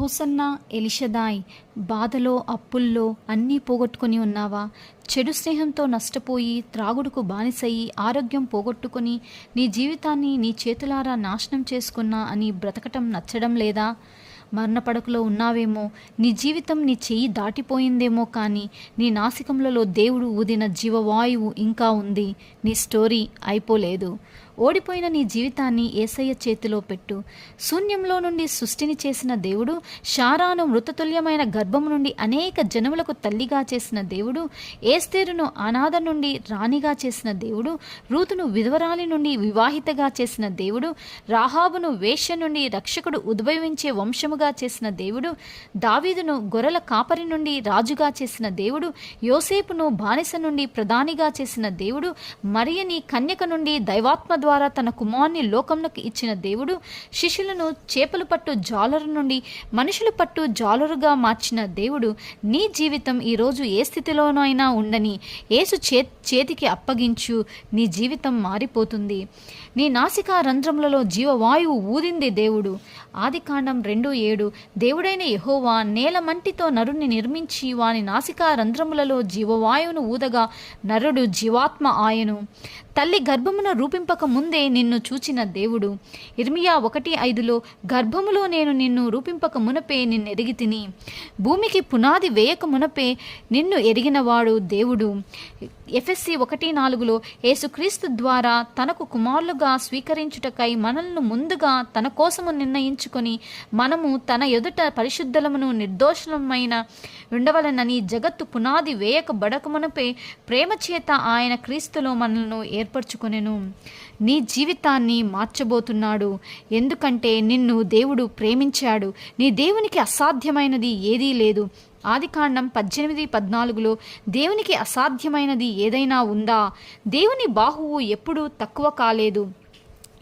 Hosanna ఎలిషదాయ్, బాధలో అప్పుల్లో అన్నీ పోగొట్టుకొని ఉన్నావా? చెడు స్నేహంతో నష్టపోయి త్రాగుడుకు బానిసయి ఆరోగ్యం పోగొట్టుకొని నీ జీవితాన్ని నీ చేతులారా నాశనం చేసుకున్నా అని బ్రతకటం నచ్చడం లేదా? మరణపడకలో ఉన్నావేమో, నీ జీవితం నీ చెయ్యి దాటిపోయిందేమో, కానీ నీ నాసికములలో దేవుడు ఊదిన జీవవాయువు ఇంకా ఉంది. నీ స్టోరీ అయిపోలేదు. ఓడిపోయిన నీ జీవితాన్ని యేసయ్య చేతిలో పెట్టు. శూన్యంలో నుండి సృష్టిని చేసిన దేవుడు, శారాను మృతతుల్యమైన గర్భము నుండి అనేక జనములకు తల్లిగా చేసిన దేవుడు, ఏస్తేరును అనాథ నుండి రాణిగా చేసిన దేవుడు, రూతును విధవరాలి నుండి వివాహితగా చేసిన దేవుడు, రాహాబును వేశ్య నుండి రక్షకుడు ఉద్భవించే వంశముగా చేసిన దేవుడు, దావీదును గొర్రెల కాపరి నుండి రాజుగా చేసిన దేవుడు, యోసేపును బానిస నుండి ప్రధానిగా చేసిన దేవుడు, మరియని కన్యక నుండి దైవాత్మ ద్వారా తన కుమారుని లోకంలోకి ఇచ్చిన దేవుడు, శిష్యులను చేపలు పట్టు జాలరు నుండి మనుషులు పట్టు జాలరుగా మార్చిన దేవుడు, నీ జీవితం ఈరోజు ఏ స్థితిలోనైనా ఉండని యేసు చేతికి అప్పగించు. నీ జీవితం మారిపోతుంది. నీ నాసికా రంధ్రములలో జీవవాయువు ఊదింది దేవుడు. ఆదికాండం 2:7 దేవుడైన యెహోవా నేల మంటితో నరుణ్ణి నిర్మించి వాని నాసికా రంధ్రములలో జీవవాయువును ఊదగా నరుడు జీవాత్మ ఆయను. తల్లి గర్భమున రూపింపక ముందే నిన్ను చూచిన దేవుడు. ఇర్మియా 1:5 గర్భములో నేను నిన్ను రూపింపక మునపే నిన్నెరిగి తిని, భూమికి పునాది వేయక మునపే నిన్ను ఎరిగినవాడు దేవుడు. ఎఫెసీ 1:4 యేసుక్రీస్తు ద్వారా తనకు కుమారులుగా స్వీకరించుటకై మనల్ని ముందుగా తన కోసము నిర్ణయించుకొని మనము తన ఎదుట పరిశుద్ధలమును నిర్దోషులమైన ఉండవలనని జగత్తు పునాది వేయక బడకమునపై ప్రేమ చేత ఆయన క్రీస్తులో మనల్ని ఏర్పరచుకొనెను. నీ జీవితాన్ని మార్చబోతున్నాడు. ఎందుకంటే నిన్ను దేవుడు ప్రేమించాడు. నీ దేవునికి అసాధ్యమైనది ఏదీ లేదు. ఆదికాండం 18:14 దేవునికి అసాధ్యమైనది ఏదైనా ఉందా? దేవుని బాహువు ఎప్పుడూ తక్కువ కాలేదు.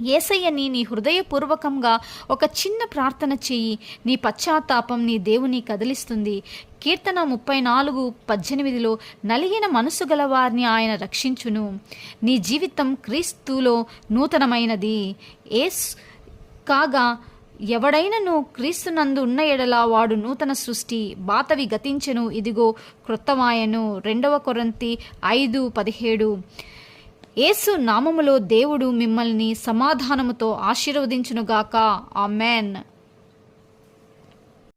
యేసయ్యని నీ హృదయపూర్వకంగా ఒక చిన్న ప్రార్థన చెయ్యి. నీ పశ్చాత్తాపం నీ దేవుని కదిలిస్తుంది. కీర్తన 34:18 నలిగిన మనసు గల వారిని ఆయన రక్షించును. నీ జీవితం క్రీస్తులో నూతనమైనది. కాగా ఎవడైనను క్రీస్తునందు ఉన్న ఎడల వాడు నూతన సృష్టి, బాతవి గతించెను, ఇదిగో క్రొత్తవాయను. 2 కొరింథీ 5:17 యేసు నామములో దేవుడు మిమ్మల్ని సమాధానముతో ఆశీర్వదించునుగాక. ఆమెన్.